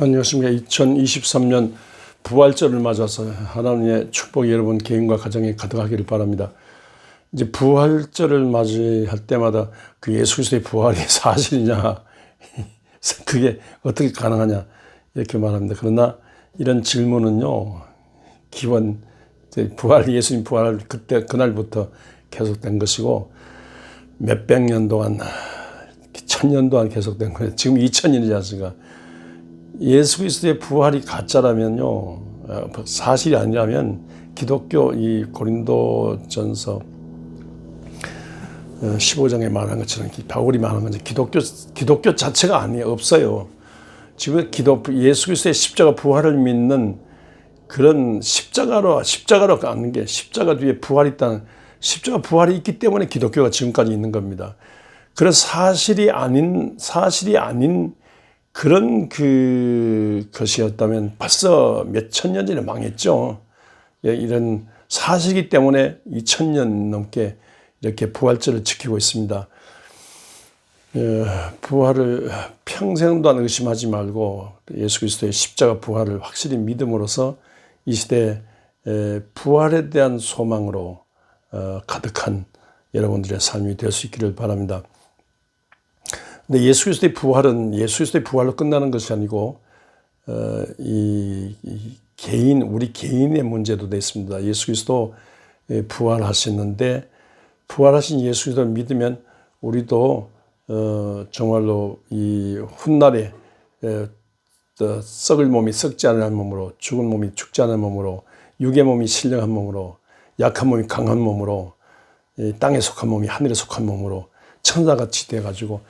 안녕하십니까. 2023년 부활절을 맞아서 하나님의 축복이 여러분 개인과 가정에 가득하기를 바랍니다. 이제 부활절을 맞이할 때마다 그 예수 그리스도의 부활이 사실이냐, 그게 어떻게 가능하냐 이렇게 말합니다. 그러나 이런 질문은요, 기원 예수님 부활 그날부터 계속된 것이고 몇백 년 동안, 천년 동안 계속된 거예요. 지금 2000년이지 않습니까? 예수 그리스도의 부활이 가짜라면요, 사실이 아니라면 기독교 이 고린도전서 15장에 말한 것처럼 바울이 말한 것처럼 기독교 자체가 없어요. 지금 예수 그리스도의 십자가 부활을 믿는 그런 십자가로 가는 게 십자가 뒤에 부활이 있다는 십자가 부활이 있기 때문에 기독교가 지금까지 있는 겁니다. 그런 사실이 아닌 그런 것이었다면 벌써 몇천 년 전에 망했죠. 이런 사실이기 때문에 2000년 넘게 이렇게 부활절을 지키고 있습니다. 부활을 평생 동안 의심하지 말고 예수 그리스도의 십자가 부활을 확실히 믿음으로써 이 시대에 부활에 대한 소망으로 가득한 여러분들의 삶이 될 수 있기를 바랍니다. 근데 예수 그리스도의 부활은 예수 그리스도의 부활로 끝나는 것이 아니고 우리 개인의 문제도 있습니다. 예수 그리스도 부활하셨는데 부활하신 예수 그리스도를 믿으면 우리도 정말로 이 훗날에 썩을 몸이 썩지 않은 몸으로, 죽은 몸이 죽지 않은 몸으로, 육의 몸이 신령한 몸으로, 약한 몸이 강한 몸으로, 땅에 속한 몸이 하늘에 속한 몸으로 천사같이 돼가지고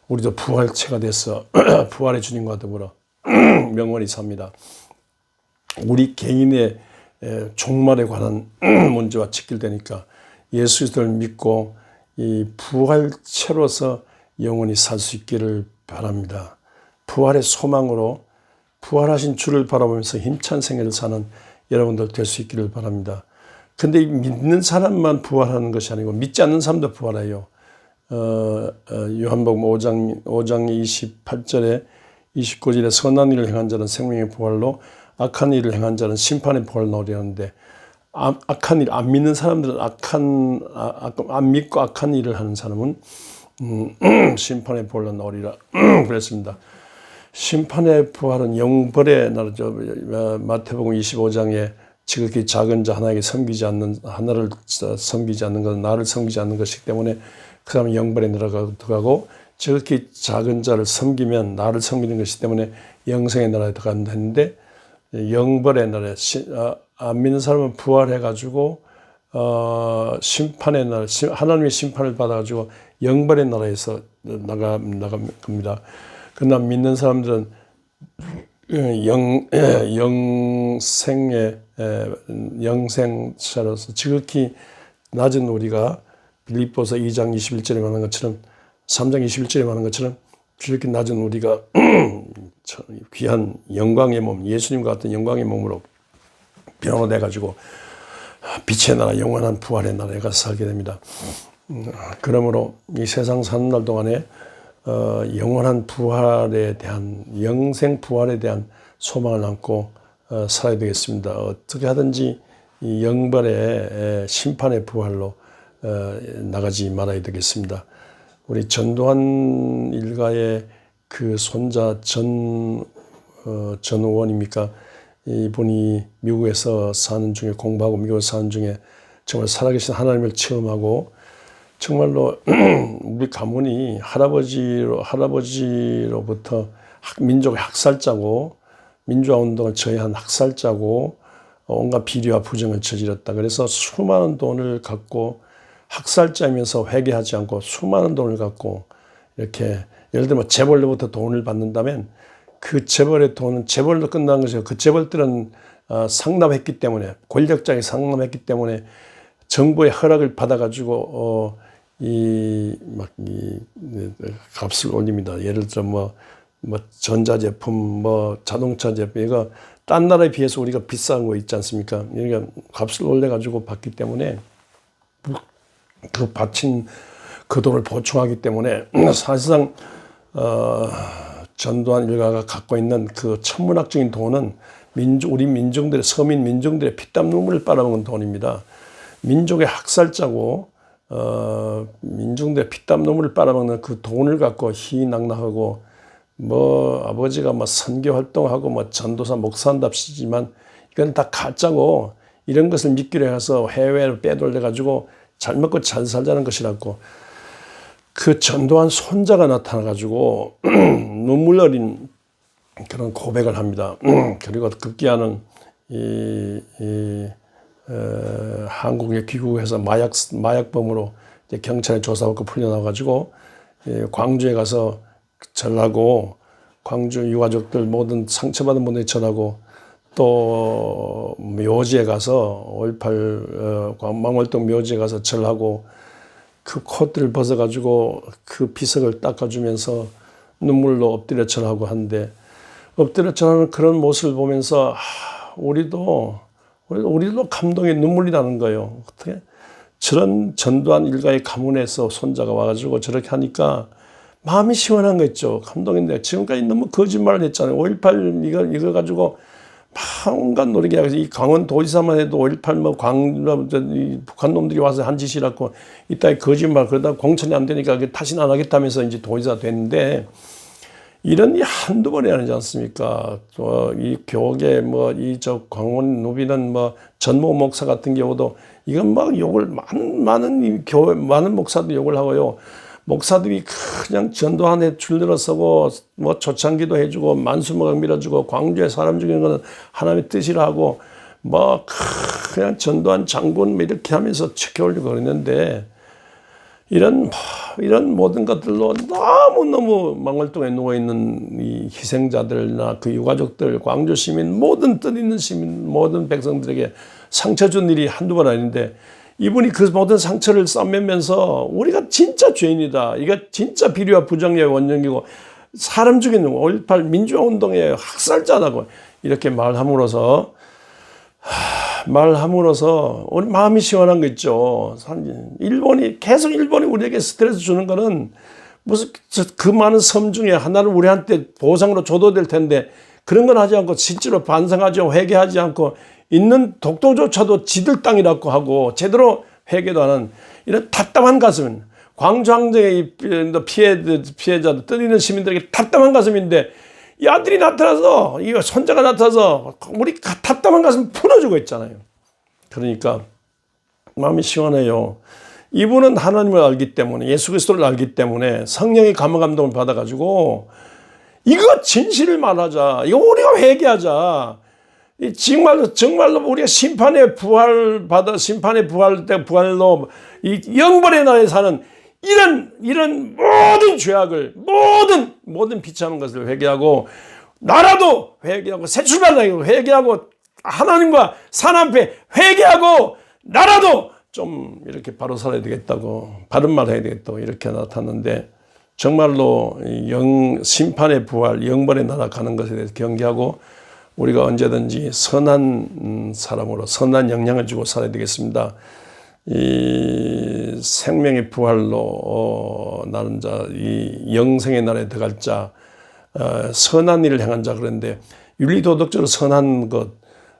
우리도 부활체가 돼서 부활의 주님과 더불어 영원히 삽니다. 우리 개인의 종말에 관한 문제와 직결되니까 예수 그리스도를 믿고 이 부활체로서 영원히 살 수 있기를 바랍니다. 부활의 소망으로 부활하신 주를 바라보면서 힘찬 생애를 사는 여러분들 될 수 있기를 바랍니다. 근데 믿는 사람만 부활하는 것이 아니고 믿지 않는 사람도 부활해요. 요한복음 5장 28절에 29절에 선한 일을 행한 자는 생명의 부활로 악한 일을 행한 자는 심판의 부활로 나오려는데 악한 일, 안 믿는 사람들은 안 믿고 악한 일을 하는 사람은 심판의 부활로 나오리라 그랬습니다. 심판의 부활은 영벌의 나라죠. 마태복음 25장에 지극히 작은 자 하나를 섬기지 않는 것은 나를 섬기지 않는 것이기 때문에 그 사람은 영벌에 들어가고 지극히 작은 자를 섬기면 나를 섬기는 것이기 때문에 영생의 나라에 들어간다 했는데 영벌의 나라에 안 믿는 사람은 부활해가지고 심판의 나라, 하나님의 심판을 받아가지고 영벌의 나라에서 나갑니다. 그러나 믿는 사람들은 영생자로서 지극히 낮은 우리가 빌립보서 2장 21절에 말하는 것처럼 3장 21절에 말하는 것처럼 지극히 낮은 우리가 귀한 영광의 몸, 예수님과 같은 영광의 몸으로 변화돼가지고 빛의 나라, 영원한 부활의 나라에 가서 살게 됩니다. 그러므로 이 세상 사는 날 동안에 영원한 부활에 대한, 영생 부활에 대한 소망을 안고 살아야 되겠습니다. 어떻게 하든지 이 영벌의 심판의 부활로 나가지 말아야 되겠습니다. 우리 전두환 일가의 그 손자 전우원입니까? 이분이 미국에서 사는 중에 공부하고 미국에서 사는 중에 정말 살아계신 하나님을 체험하고 정말로 우리 가문이 할아버지로부터 민족 학살자고 민주화 운동을 저해한 학살자고 온갖 비리와 부정을 저질렀다. 그래서 수많은 돈을 갖고 학살자이면서 회개하지 않고 수많은 돈을 갖고 이렇게 예를 들면 재벌로부터 돈을 받는다면 그 재벌의 돈은 재벌로 끝나는 것이고 그 재벌들은 상납했기 때문에 권력자에 상납했기 때문에 정부의 허락을 받아가지고 값을 올립니다. 예를 들어 뭐 전자제품, 자동차 제품 이거 딴 나라에 비해서 우리가 비싼 거 있지 않습니까? 그러니까 값을 올려가지고 받기 때문에 그 바친 그 돈을 보충하기 때문에 사실상 전두환 일가가 갖고 있는 그 천문학적인 돈은 우리 민중들의, 서민 민중들의 피땀 눈물을 빨아먹은 돈입니다. 민족의 학살자고 민중들의 피땀 눈물을 빨아먹는 그 돈을 갖고 희희낙낙하고 뭐 아버지가 뭐 선교 활동하고 뭐 전도사 목사한답시지만 이건 다 가짜고, 이런 것을 믿기로 해서 해외로 빼돌려 가지고 잘 먹고 잘 살자는 것이라고. 그 전두환 손자가 나타나 가지고 눈물 어린 그런 고백을 합니다. 그리고 급기야는 한국에 귀국해서 마약범으로 이제 경찰에 조사받고 풀려나가지고 광주에 가서 절하고, 광주 유가족들 모든 상처받은 분들이 절하고, 또 묘지에 가서 5.18 망월동 묘지에 가서 절하고, 그 코트를 벗어가지고 그 비석을 닦아주면서 눈물로 엎드려 절하고 하는데, 엎드려 절하는 그런 모습을 보면서 우리도 감동의 눈물이 나는 거예요. 어떻게 저런 전두환 일가의 가문에서 손자가 와가지고 저렇게 하니까 마음이 시원한 거 있죠. 감동인데 지금까지 너무 거짓말을 했잖아요. 5.18 이거 가지고 막 온갖 노리게 하고, 이 강원도지사만 해도 5.18 뭐 북한 놈들이 와서 한 짓이라고 이따위 거짓말, 그러다 공천이 안 되니까 다시는 안 하겠다면서 이제 도지사 됐는데, 이런 이 한두 번이 아니지 않습니까? 이 교계 뭐 저 광원 노비는 뭐 전모 목사 같은 경우도 이건 막 욕을 많은 이 교회 많은 목사들이 욕을 하고요. 목사들이 그냥 전도한에 줄들어서고 뭐 초창기도 해주고 만수목을 밀어주고 광주에 사람 죽이는 거는 하나님의 뜻이라 하고 뭐 그냥 전도한 장군 뭐 이렇게 하면서 지켜오려고 그랬는데, 이런 모든 것들로 너무너무 망월동에 누워있는 이 희생자들이나 그 유가족들, 광주 시민, 모든 뜻 있는 시민, 모든 백성들에게 상처 준 일이 한두 번 아닌데, 이분이 그 모든 상처를 싸매면서 우리가 진짜 죄인이다, 이거 진짜 비리와 부정의 원흉이고 사람 죽이는 5.18 민주화운동의 학살자라고 이렇게 말함으로써 우리 마음이 시원한 거 있죠. 계속 일본이 우리에게 스트레스 주는 거는 무슨 그 많은 섬 중에 하나를 우리한테 보상으로 줘도 될 텐데, 그런 건 하지 않고 실제로 반성하지 않고 회개하지 않고 있는 독도조차도 지들 땅이라고 하고 제대로 회개도 하는 이런 답답한 가슴, 광주항쟁의 피해자들, 떠있는 시민들에게 답답한 가슴인데, 이 아들이 나타나서, 이 손자가 나타나서 우리 답답한 가슴 풀어주고 있잖아요. 그러니까 마음이 시원해요. 이분은 하나님을 알기 때문에, 예수 그리스도를 알기 때문에 성령의 감동을 받아가지고 이거 진실을 말하자, 이거 우리가 회개하자, 정말로 우리가 심판의 부활로 이 영벌의 나라에 사는 이런 모든 죄악을, 모든 비참한 것을 회개하고, 나라도 회개하고, 새 출발하고 회개하고, 하나님과 사람 앞에 회개하고, 나라도 좀 이렇게 바로 살아야 되겠다고, 바른 말 해야 되겠다고 이렇게 나타났는데, 정말로 심판의 부활, 영벌의 나라 가는 것에 대해서 경계하고, 우리가 언제든지 선한 사람으로 선한 영향을 주고 살아야 되겠습니다. 이 생명의 부활로 나는 자, 이 영생의 나라에 들어갈 자, 선한 일을 행한 자. 그런데 윤리도덕적으로 선한 것,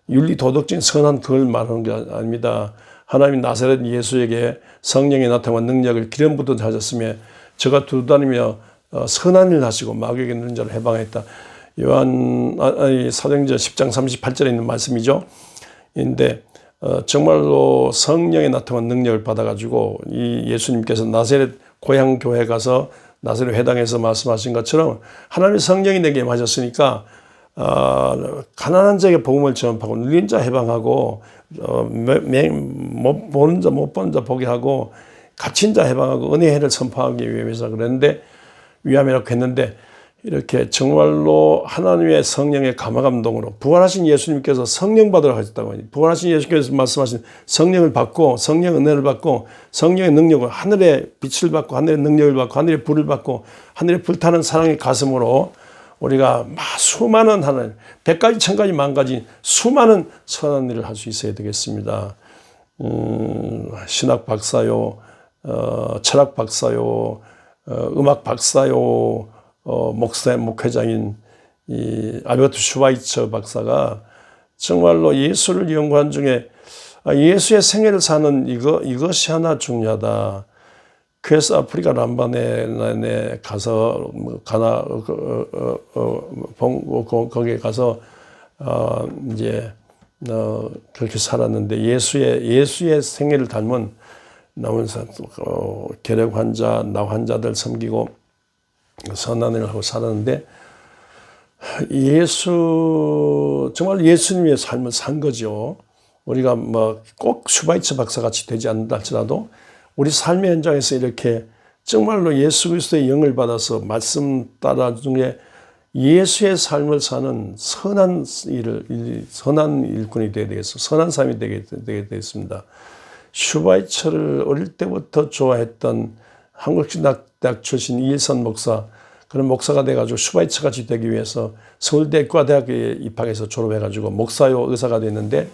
윤리도덕적인 선한 그걸 말하는 게 아닙니다. 하나님 나사렛 예수에게 성령이 나타난 능력을 기름 붓듯 하셨으며 저가 두루다니며 선한 일을 하시고 마귀에게 있는 자를 해방했다. 사도행전 10장 38절에 있는 말씀이죠. 인데 정말로 성령에 나타난 능력을 받아가지고 이 예수님께서 나사렛 고향 교회 가서 나사렛 회당에서 말씀하신 것처럼 하나님의 성령이 내게 임하셨으니까 가난한 자에게 복음을 전파하고 눌린 자 해방하고 못 보는 자 보게 하고 갇힌 자 해방하고 은혜의 해를 선포하기 위해서 그랬는데, 위함이라고 했는데, 이렇게 정말로 하나님의 성령의 감화감동으로 부활하신 예수님께서 성령 받으러 가셨다고 하니, 부활하신 예수님께서 말씀하신 성령을 받고 성령 은혜를 받고 성령의 능력을, 하늘의 빛을 받고 하늘의 능력을 받고 하늘의 불을 받고 하늘의 불타는 사랑의 가슴으로 우리가 수많은 하나님, 100가지 1000가지 만가지 수많은 선한 일을 할 수 있어야 되겠습니다. 신학 박사요, 철학 박사요, 음악 박사요, 목회장인 이 알베르트 슈바이처 박사가 정말로 예수를 연구한 중에 예수의 생애를 사는 이것이 하나 중요하다. 그래서 아프리카 람바네에 가서 거기에 가서 이제 그렇게 살았는데 예수의 생애를 닮은 나오면서 결핵 환자, 나 환자들 섬기고 선한 일을 하고 살았는데 정말 예수님의 삶을 산 거죠. 우리가 뭐 꼭 슈바이처 박사같이 되지 않는다 할지라도 우리 삶의 현장에서 이렇게 정말로 예수 그리스도의 영을 받아서 말씀 따라 중에 예수의 삶을 사는 선한 일꾼이 되어야 되겠어. 선한 삶이 되게 되겠습니다. 슈바이처를 어릴 때부터 좋아했던 한국신학대학 출신 이일선 목사, 그런 목사가 돼가지고 슈바이처 같이 되기 위해서 서울대 의과대학에 입학해서 졸업해가지고 목사요 의사가 됐는데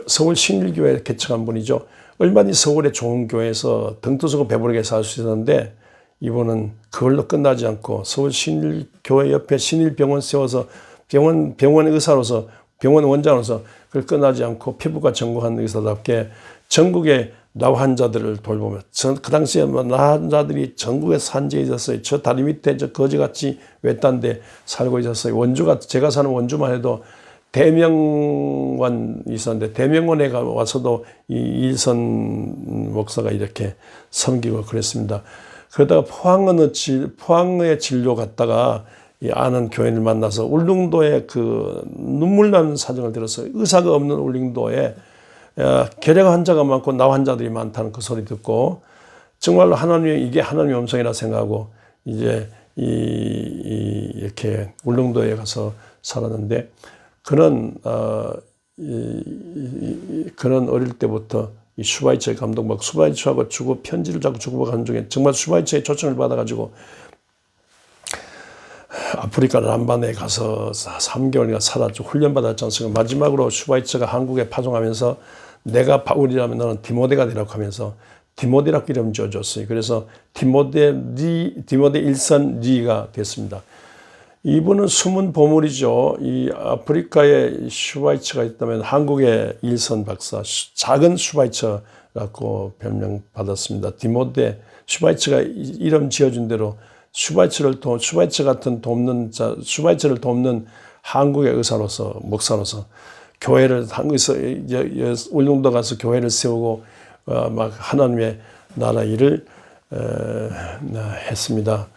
서울 신일교회 개척한 분이죠. 얼마나 서울의 좋은 교회에서 등떠쓰고 배부르게 살 수 있었는데 이분은 그걸로 끝나지 않고 서울 신일교회 옆에 신일병원 세워서 병원 의사로서 병원 원장으로서 그걸 끝나지 않고 피부과 전공한 의사답게 전국의 나 환자들을 돌보며 그 당시에 나 환자들이 전국에 산지에 있었어요. 저 다리 밑에 저 거지같이 외딴데 살고 있었어요. 원주가 제가 사는 원주만 해도 대명원 있었는데 대명원에 와서도 이 일선 목사가 이렇게 섬기고 그랬습니다. 그러다가 포항의 진료 갔다가 이 아는 교인을 만나서 울릉도에 그 눈물 나는 사정을 들었어요. 의사가 없는 울릉도에 결핵 환자가 많고 나 환자들이 많다는 그 소리 듣고 정말로 이게 하나님의 음성이라 생각하고 이제 이렇게 울릉도에 가서 살았는데 그런 어릴 때부터 이 슈바이처의 감동 받고 슈바이처하고 편지를 자꾸 주고받은 중에 정말 슈바이처의 초청을 받아가지고 아프리카 람바네에 가서 3개월이나 살았죠. 훈련받았지 않습니까? 마지막으로 슈바이처가 한국에 파송하면서 내가 바울이라면 너는 디모데가 되라고 하면서 디모데라고 이름 지어줬어요. 그래서 디모데 일선 리가 됐습니다. 이분은 숨은 보물이죠. 이 아프리카에 슈바이처가 있다면 한국의 일선 박사, 작은 슈바이처라고 별명받았습니다. 디모데, 슈바이처가 이름 지어준 대로 슈바이처를 돕는 한국의 의사로서, 목사로서 교회를 한국에서 울릉도 가서 교회를 세우고 막 하나님의 나라 일을 했습니다.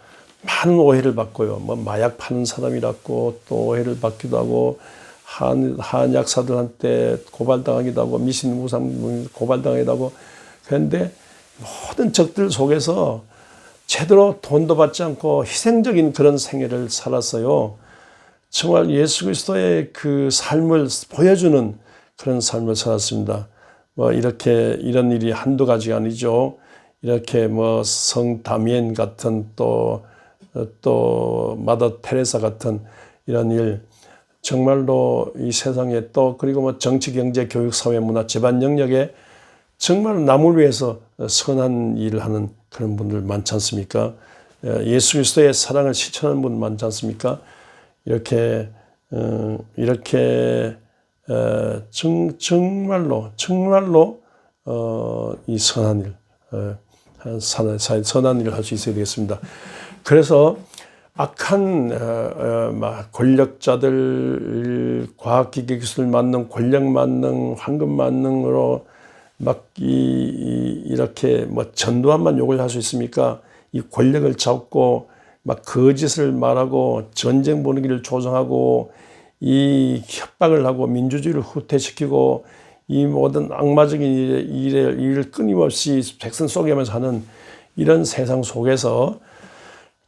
많은 오해를 받고요. 뭐 마약 파는 사람이라고 또 오해를 받기도 하고 한약사들한테 고발당하기도 하고 미신무상 고발당하기도 하고 그런데 모든 적들 속에서 제대로 돈도 받지 않고 희생적인 그런 생애를 살았어요. 정말 예수 그리스도의 그 삶을 보여주는 그런 삶을 살았습니다. 뭐 이런 일이 한두 가지가 아니죠. 이렇게 뭐 성 다미엔 같은 또 마더 테레사 같은 이런 일 정말로 이 세상에 또 그리고 뭐 정치, 경제, 교육, 사회, 문화, 재반 영역에 정말 남을 위해서 선한 일을 하는 그런 분들 많지 않습니까? 예수 그리스도의 사랑을 실천하는 분 많지 않습니까? 이렇게 정말로 이 선한 일, 선한 일을 할 수 있어야 되겠습니다. 그래서 악한 권력자들, 과학기계 기술 만능, 권력 만능, 황금 만능으로 막 이렇게 뭐 전두환만 욕을 할 수 있습니까? 이 권력을 잡고 막 거짓을 말하고 전쟁 분위기를 조성하고 이 협박을 하고 민주주의를 후퇴시키고 이 모든 악마적인 일을 끊임없이 백성 속에만 하는 이런 세상 속에서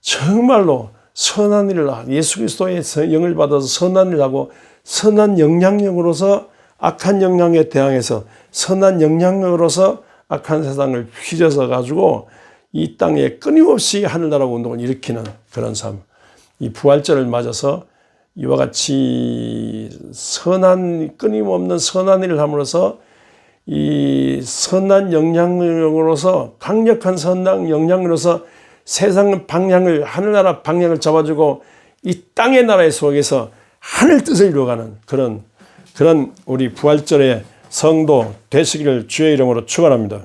정말로 선한 일을 예수 그리스도의 영을 받아서 선한 일을 하고 선한 영향력으로서 악한 영향에 대항해서 선한 영향력으로서 악한 세상을 휘저어 가지고 이 땅에 끊임없이 하늘나라 운동을 일으키는 그런 삶. 이 부활절을 맞아서 이와 같이 끊임없는 선한 일을 함으로써 이 선한 영향력으로서 강력한 선한 영향으로서 세상 방향을, 하늘나라 방향을 잡아주고 이 땅의 나라의 속에서 하늘 뜻을 이루어가는 그런 우리 부활절의 성도 되시기를 주의 이름으로 축원합니다.